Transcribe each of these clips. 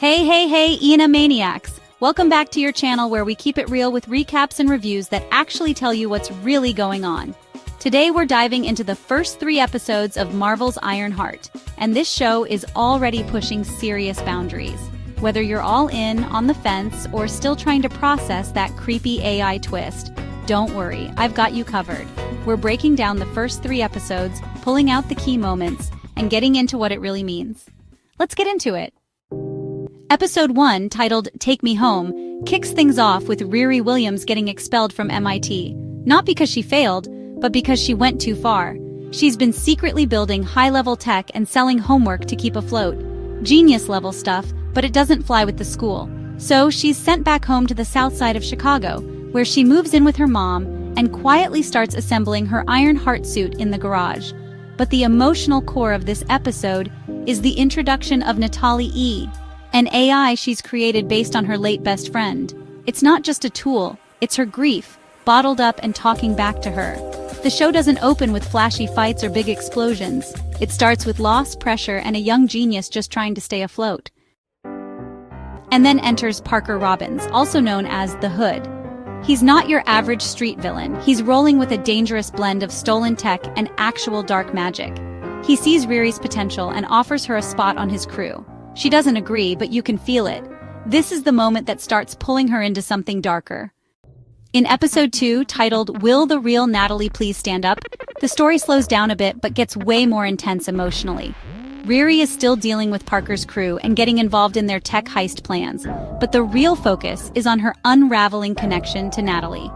Hey, Ina Maniacs! Welcome back to your channel where we keep it real with recaps and reviews that actually tell you what's really going on. Today we're diving into the first 3 episodes of Marvel's Ironheart, and this show is already pushing serious boundaries. Whether you're all in, on the fence, or still trying to process that creepy AI twist, don't worry, I've got you covered. We're breaking down the first 3 episodes, pulling out the key moments, and getting into what it really means. Let's get into it. Episode 1, titled Take Me Home, kicks things off with Riri Williams getting expelled from MIT. Not because she failed, but because she went too far. She's been secretly building high-level tech and selling homework to keep afloat. Genius-level stuff, but it doesn't fly with the school. So she's sent back home to the south side of Chicago, where she moves in with her mom and quietly starts assembling her Ironheart suit in the garage. But the emotional core of this episode is the introduction of N.A.T.A.L.I.E, an AI she's created based on her late best friend. It's not just a tool, it's her grief, bottled up and talking back to her. The show doesn't open with flashy fights or big explosions. It starts with loss, pressure, and a young genius just trying to stay afloat. And then enters Parker Robbins, also known as the Hood. He's not your average street villain. He's rolling with a dangerous blend of stolen tech and actual dark magic. He sees Riri's potential and offers her a spot on his crew. She doesn't agree, but you can feel it. This is the moment that starts pulling her into something darker. In episode 2, titled Will the Real N.A.T.A.L.I.E Please Stand Up, the story slows down a bit but gets way more intense emotionally. Riri is still dealing with Parker's crew and getting involved in their tech heist plans, but the real focus is on her unraveling connection to N.A.T.A.L.I.E.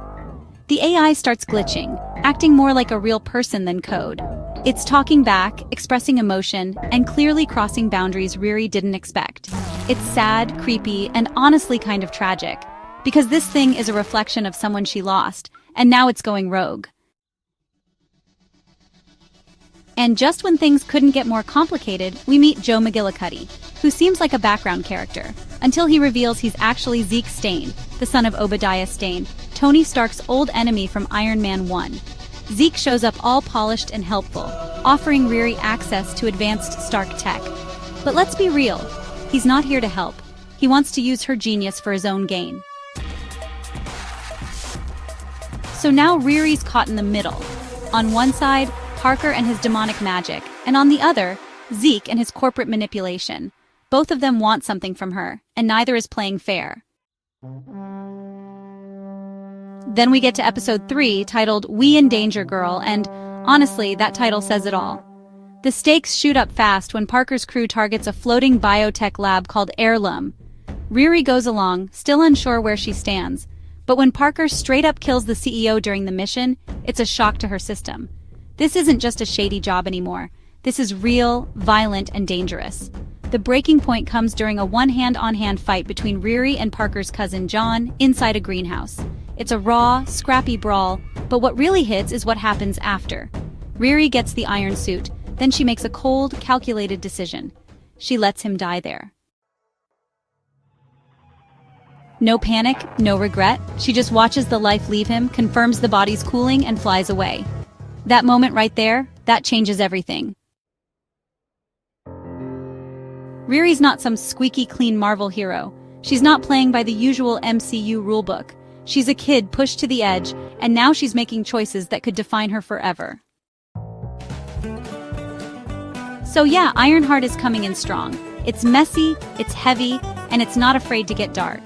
The AI starts glitching, acting more like a real person than code. It's talking back, expressing emotion, and clearly crossing boundaries Riri didn't expect. It's sad, creepy, and honestly kind of tragic, because this thing is a reflection of someone she lost, and now it's going rogue. And just when things couldn't get more complicated, we meet Joe McGillicuddy, who seems like a background character, until he reveals he's actually Zeke Stane, the son of Obadiah Stane, Tony Stark's old enemy from Iron Man 1. Zeke shows up all polished and helpful, offering Riri access to advanced Stark tech. But let's be real, he's not here to help. He wants to use her genius for his own gain. So now Riri's caught in the middle. On one side, Parker and his demonic magic, and on the other, Zeke and his corporate manipulation. Both of them want something from her, and neither is playing fair. Then we get to episode 3, titled We in Danger Girl, and honestly, that title says it all. The stakes shoot up fast when Parker's crew targets a floating biotech lab called N.A.T.A.L.I.E. Riri goes along, still unsure where she stands, but when Parker straight up kills the CEO during the mission, it's a shock to her system. This isn't just a shady job anymore. This is real, violent, and dangerous. The breaking point comes during a one-hand-on-hand fight between Riri and Parker's cousin John inside a greenhouse. It's a raw, scrappy brawl, but what really hits is what happens after. Riri gets the iron suit, then she makes a cold, calculated decision. She lets him die there. No panic, no regret. She just watches the life leave him, confirms the body's cooling, and flies away. That moment right there, that changes everything. Riri's not some squeaky clean Marvel hero. She's not playing by the usual MCU rulebook. She's a kid pushed to the edge, and now she's making choices that could define her forever. So yeah, Ironheart is coming in strong. It's messy, it's heavy, and it's not afraid to get dark.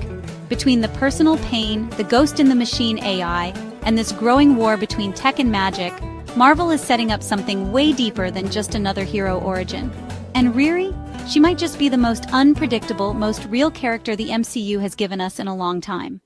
Between the personal pain, the ghost in the machine AI, and this growing war between tech and magic, Marvel is setting up something way deeper than just another hero origin. And Riri? She might just be the most unpredictable, most real character the MCU has given us in a long time.